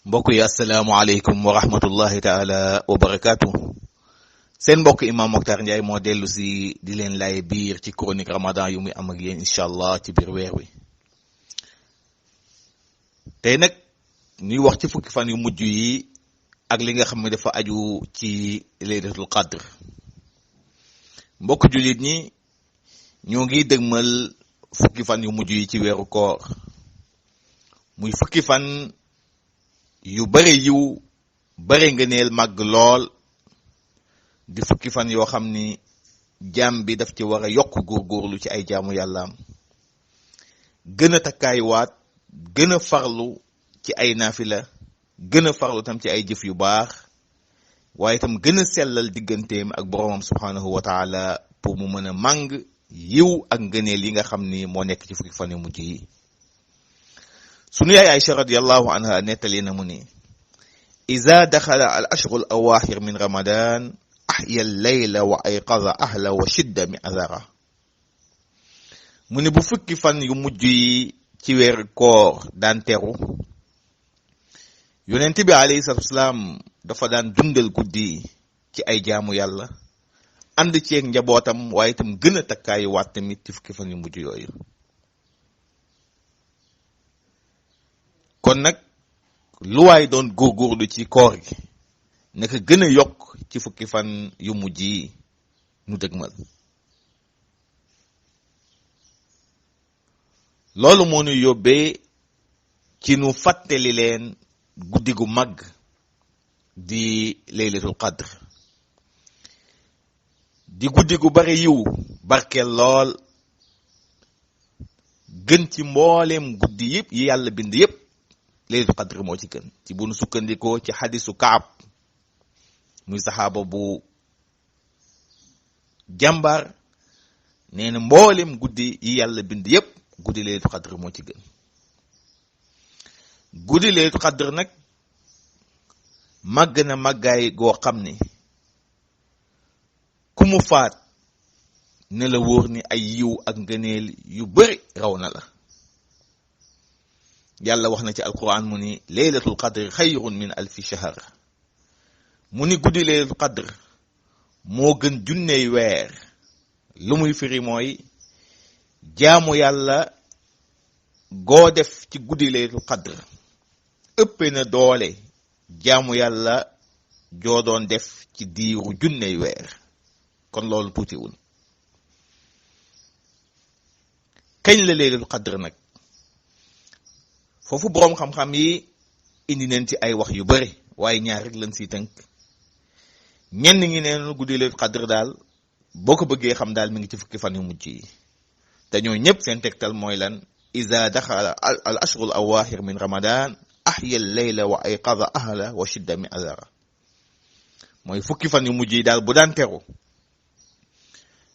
mbokk yi asalaamaaleykum wa rahmatullahi taala wa barakaatu. seen mbokk imam Mokhtar Ndiaye moo dellu si di leen lay biir ci chronique ramadan yu muy am ak yéen incha allah ci biir weer wi. tey nag ñuy wax ci fukki fan yu mujj yi ak li nga xam ne dafa aju ci laylatul qadr. mbokk jullit ñi ñoo ngi dëgmal fukki fan yu mujj yi ci weeru koor, muy fukki fan yu bare yiw bare ngëneel màgg lool, di fukki fan yoo xam ni jaam bi daf ci war a yokk góorgóorlu ci ay jaamu yàllaam, gën a takkaaywaat, gën a farlu ci ay naafila, gën a farlu tam ci ay jëf yu baax, waaye tam gën a sellal digganteem ak boroomam subhaanahu wa taala pour mu mën a màng yiw ak ngëneel yi nga xam ni moo nekk ci fukki fan yu mujj yi. sunu yaay Aïcha radiyallahu anha nettali na mu ni iza daxala al ashru al awaaxir min ramadan ahya al layla wa ayqaza ahla wa shidda mi'zara. mu ni bu fukki fan yu mujj yi ci weeru koor daan teru, yonent bi alayhi salaatu wasalaam dafa daan dundal guddi ci ay jaamu yàlla, ànd ceeg njabootam, waaye itam gën a takkaayu waat tamit ci fukki fan yu mujj yooyu. kon nag lu waay doon góorgóorlu ci koor gi naka gën a yokk ci fukki fan yu mujj yi nu dëgmal. loolu moo ñu yóbbee ci nu fàttali leen guddi gu màgg di laylatul qadr, di guddi gu bare yiw barkeel lool, gën ci mbooleem guddi yëpp yi yàlla bind yëpp. laylatul qadr moo ci gën, ci bu nu sukkandikoo ci xadisu Kaab, muy saxaaba bu jàmbaar, nee na mboolem guddi yi yàlla bind yépp guddi laylatul qadr moo ci gën. guddi laylatul qadr nag màgg na màggaay goo xam ne ku mu faat ne la wóor ni ay yiw ak ngëneel yu bari raw na la. yàlla wax na ci alquran mu ni laylatul qadr xayrun min alfi shahr. mu ni guddi laylatul qadr moo gën junney weer. lu muy firi mooy jaamu yàlla goo def ci guddi laylatul qadr ëppe na doole jaamu yàlla joo doon def ci diiru junney weer. kon loolu tuutiwul. kañ la laylatul qadr nag? foofu boroom xam-xam yi indi neen ci ay wax yu bari, waaye ñaar rek lañ siy tënk. ñenn ñi neen guddi laylatul qadr daal boo ko bëggee xam daal mi ngi ci fukki fan yu mujj yi, te ñoo ñëpp seen tegtal mooy lan? iza daxala al ashru al awaaxir min ramadan ahya al layla wa ayqaza ahla wa shidda mi'zara. mooy fukki fan yu mujj yi daal bu daan teru,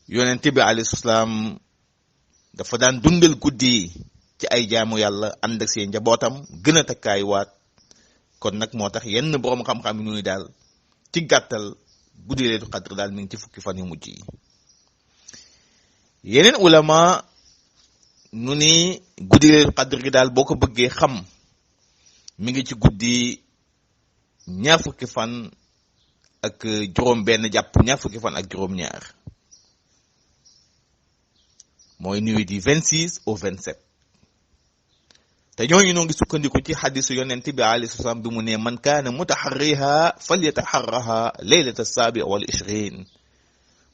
yonent bi alayhi salaam dafa daan dundal guddi yi ci ay jaamu yàlla, ànd ak seen njabootam, gën a takkaay waat. kon nag moo tax yenn boroom xam-xam yi nuy daal ci gàttal guddi laylatul qadr daal mi ngi ci fukki fan yu mujj yi. yeneen ulama nu ni guddi laylatul qadr gi daal boo ko bëggee xam mi ngi ci guddi ñaar fukki fan ak juróom benn jàpp ñaar fukki fan ak juróom ñaar, mooy nuit du 26 au 27. te ñooñu noo ngi sukkandiku ci xadisu yonent bi alayhi salaam bi mu ne man kaana mutaxarriha falyataxarraha laylata saabi wal ishrin.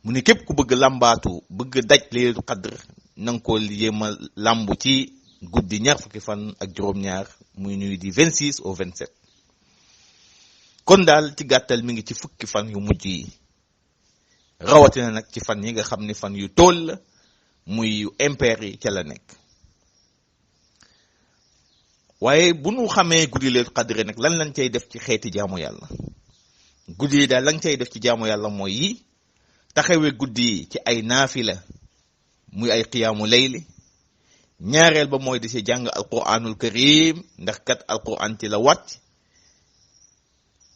mu ne képp ku bëgg làmbaatu, bëgg daj laylatul qadr, na nga ko yéema làmbu ci guddi ñaar fukki fan ak juróom-ñaar, muy nuit du 26 au 27. kon daal ci gàttal mi ngi ci fukki fan yu mujj yi, rawatina nag ci fan yi nga xam ne fan yu tool la, muy yu impair yi ca la nekk. waaye bu nu xamee guddi laylatul qadr nag lan lañ cay def ci xeeti jaamu yàlla guddi yi daal lañ cay def ci jaamu yàlla mooy yi taxawee guddi yi ci ay naafila muy ay qiyaamu layli ñaareel ba mooy di ci jàng alquranul karim ndax kat alquran ci la wàcc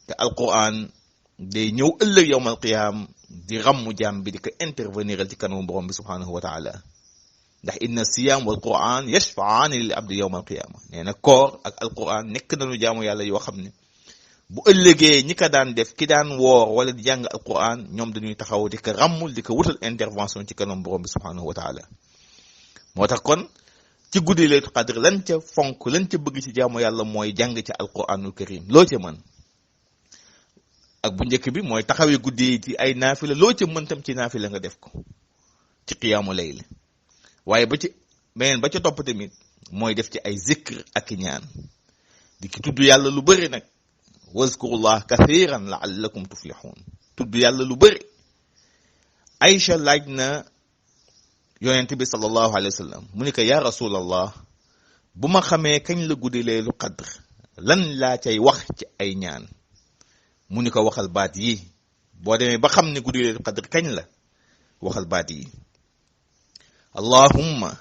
te alquran day ñëw ëllëg yowmal qiyaam di rammu jaam bi di ko interveniral ci kanamu borom bi subhanahu wa taala ndax inna siyam wal quran yashfa'ani lil abdi yowmal qiyaama nee na koor ak alquran nekk nañu jaamu yàlla yoo xam ne bu ëllëgee ñi ko daan def ki daan woor wala di jàng alquran ñoom dañuy taxaw di ko rammul di ko wutal intervention ci kanamu borom bi subhanahu wa taala moo tax kon ci guddi laylatul qadr lan ca fonk lan ca bëgg ci jaamu yàlla mooy jàng ci alquranul karim loo ca mën ak bu njëkk bi mooy taxawee guddi yi ci ay naafila loo ca mën tam ci naafila nga def ko ci qiyaamu layl waaye ba ci beneen ba ca topp tamit mooy def ci ay zikr ak ñaan di ki tudd yàlla lu bëri nag wazkurullah kathiran la'allakum tuflihun tudd yàlla lu bëri Aïcha laaj na yonent bi sallallahu alayhi wa sallam mu ni ko yaa rasulallah bu ma xamee kañ la guddi laylatul qadr lan laa cay wax ci ay ñaan mu ni ko waxal baat yi boo demee ba xam ne guddi laylatul qadr kañ la waxal baat yi allahumma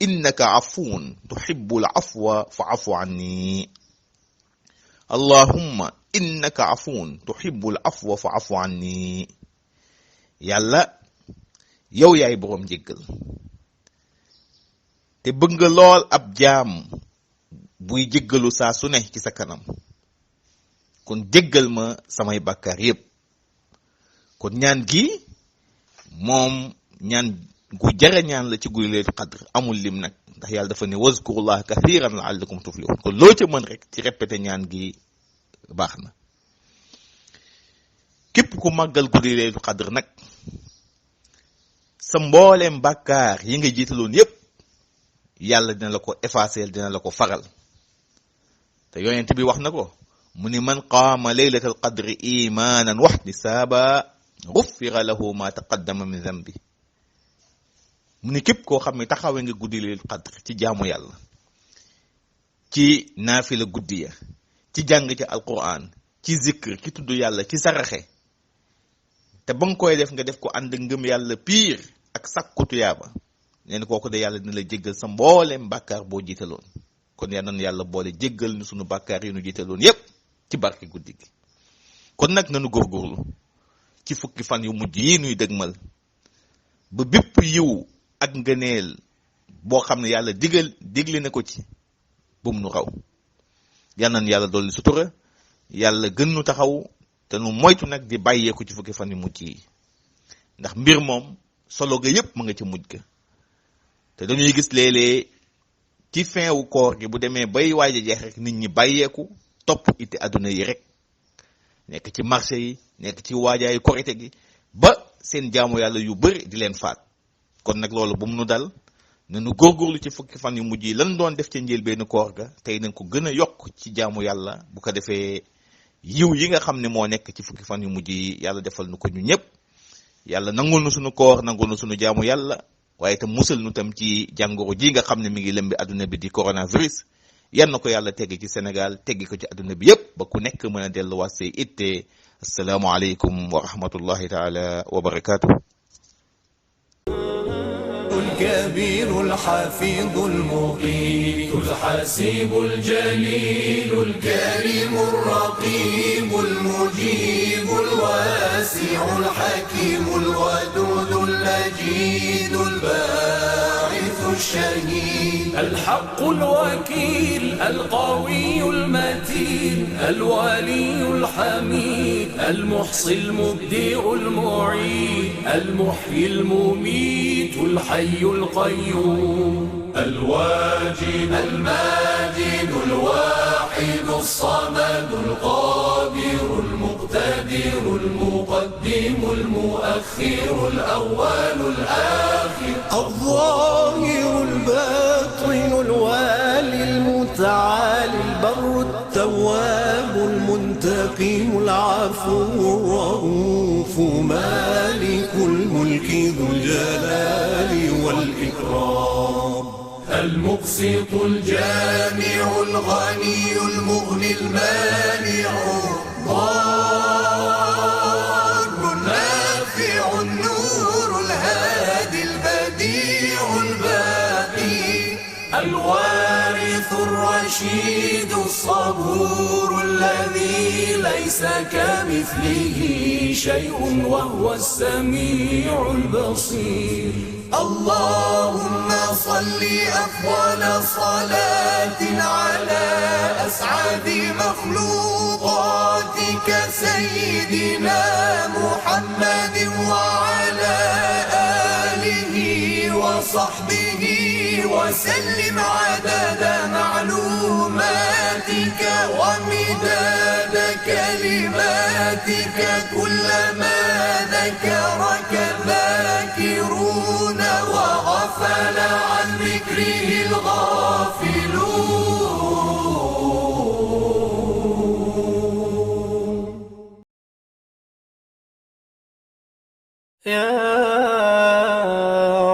innaka afuwun tuhibbul afwa fa'fu anni allahumma innaka afuwun tuhibbul afwa fa'fu anni yàlla yow yaay boroom jéggal te bëgg nga lool ab jaam buy jéggalu saa su ne ci sa kanam kon jéggal ma samay bàkkaar yépp kon ñaan gi moom ñaan gu jara ñaan la ci guddi laylatul qadr amul lim nag ndax yàlla dafa ne wazkurullah kathiran la'allakum tuflihun kon loo ca mën rek ci répété ñaan gi baax na képp ku màggal guddi laylatul qadr nag sa mbooleem bàkkaar yi nga jiitaloon yépp yàlla dina la ko effacer dina la ko faral te yonent bi wax na ko mu ni man qaama laylatal qadri imanan wahtisaaba ghufira lahu ma taqaddama min dhanbi mu ni képp koo xam ne taxawee nga guddi laylatul qadr ci jaamu yàlla ci naafila guddi ya ci jàng ci alquran ci zikr ci tudd yàlla ci saraxe te ba nga koy def nga def ko ànd ngëm yàlla piir ak sakku tuyaaba nee na kooku de yàlla dina la jéggal sa mbooleem bàkkaar boo jiitaloon kon yal na yàlla boole jéggal ni sunu bàkkaar yi nu jiitaloon yépp ci barke guddi gi kon nag nanu góorgóorlu ci fukki fan yu mujj yi nuy dëgmal ba bépp yiw ak ngëneel boo xam ne yàlla digle na ko ci bum nu raw yal na yàlla dolli sutura yàlla gën nu taxaw te nu moytu nag di bàyyeeku ci fukki fan yu mujj yi ndax mbir moom solo ga yépp ma nga ci mujj ga te dañuy gis léeg-léeg ci fin wu koor gi bu demee bay waaj a jeex rek nit ñi bàyyeeku topp itti àdduna yi rek nekk ci marché yi nekk ci waajaayu korite gi ba seen jaamu yàlla yu bari di leen faat kon nag loolu bu mu nu dal nanu góorgóorlu ci fukki fan yu mujj yi lan doon def ca njëlbeenu koor ga tey nañ ko gën a yokk ci jaamu yàlla bu ko defee yiw yi nga xam ne moo nekk ci fukki fan yu mujj yi yàlla defal nu ko ñu ñëpp yàlla nangul nu sunu koor nangul nu sunu jaamu yàlla waaye itam musal nu tam ci jàngoro ji nga xam ne mi ngi lëmbi àdduna bi di coronavirus yan na ko yàlla teggi ci Sénégal teggi ko ci àdduna bi yépp ba ku nekk mën a delluwaat say itte assalaamu aleykum wa rahmatullahi taala wa barakaatu. الكبير الحفيظ المقيت الحسيب الجليل الكريم الرقيب المجيب الواسع الحكيم الودود المجيد الباعث الشهيد الحق الوكيل القوي المتين الولي الحميد المحصي المبدئ المعيد المحيي المميت الحي القيوم الواجد الماجد الواحد الصمد القادر المقتدر المقدم المؤخر الأول الآخر الظاهر الباطن الوالي المتعالي البر التواب المنتقم العفو الرؤوف مالك الملك ذو الجلال والإكرام المقسط الجامع الغني المغني المانع ضار نافع النور الهادي البديع الباقي الوارث الرشيد الصبور الذي ليس كمثله شيء وهو السميع البصير. اللهم صل أفضل صلاة على أسعد مخلوقاتك سيدنا محمد وعلى آله وصحبه وسلم عدد معلوماتك ومداد كلماتك كلما ذكرك الذاكرون وغفل عن ذكره الغافلون. يا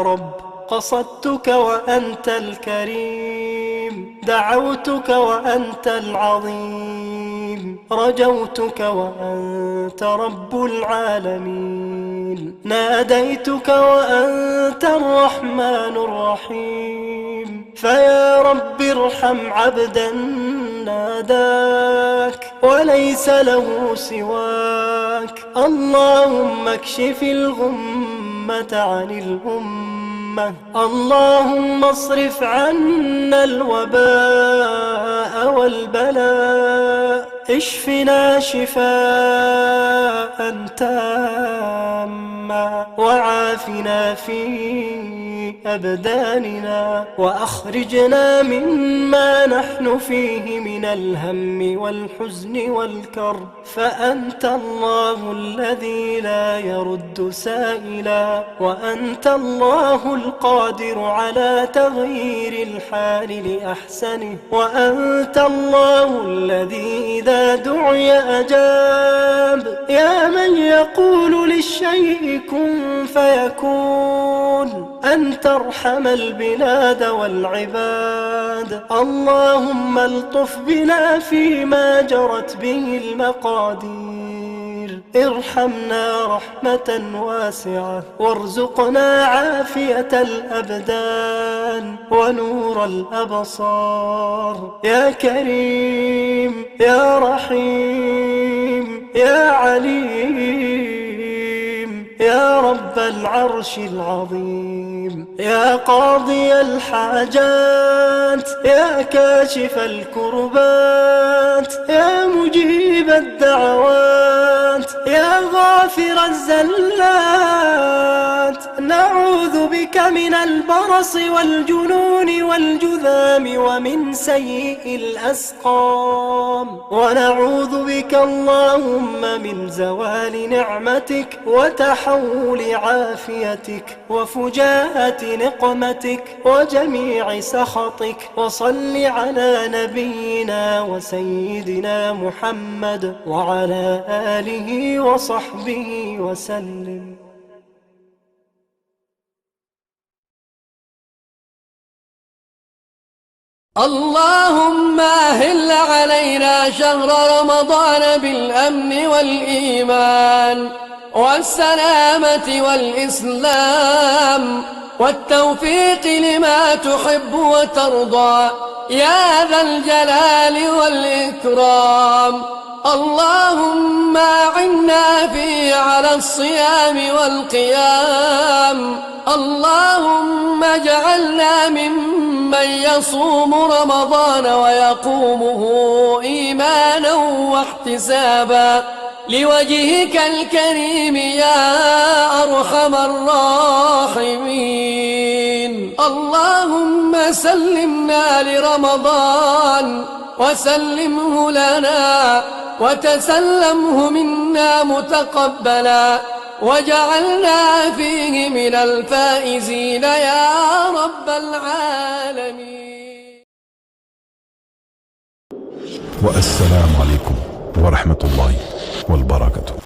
رب قصدتك وأنت الكريم، دعوتك وأنت العظيم، رجوتك وأنت رب العالمين، ناديتك وأنت الرحمن الرحيم. فيا رب ارحم عبدا ناداك وليس له سواك. اللهم اكشف الغمة عن الأمة، اللهم اصرف عنا الوباء والبلاء، اشفنا شفاء تاما وعافنا في أبداننا، وأخرجنا مما نحن فيه من الهم والحزن والكرب. فأنت الله الذي لا يرد سائلا، وأنت الله القادر على تغيير الحال لأحسنه، وأنت الله الذي إذا دعي أجاب. يا من يقول للشيء كن فيكون، أن ترحم البلاد والعباد. اللهم الطف بنا فيما جرت به المقادير، ارحمنا رحمة واسعة، وارزقنا عافية الأبدان ونور الأبصار. يا كريم يا رحيم يا عليم يا رب العرش العظيم، يا قاضي الحاجات، يا كاشف الكربات، يا مجيب الدعوات، يا غافر الزلات. نعوذ بك من البرص والجنون والجذام ومن سيء الأسقام، ونعوذ بك اللهم من زوال نعمتك وتحول عافيتك وفجاءة نقمتك وجميع سخطك. وصل على نبينا وسيدنا محمد وعلى آله وصحبه وسلم. اللهم أهل علينا شهر رمضان بالأمن والإيمان والسلامة والإسلام والتوفيق لما تحب وترضى يا ذا الجلال والإكرام. اللهم أعنا فيه على الصيام والقيام. اللهم اجعلنا ممن يصوم رمضان ويقومه إيمانا واحتسابا لوجهك الكريم يا أرحم الراحمين. اللهم سلمنا لرمضان وسلمه لنا وتسلمه منا متقبلا، وجعلنا فيه من الفائزين يا رب العالمين. والسلام عليكم ورحمة الله وبركاته.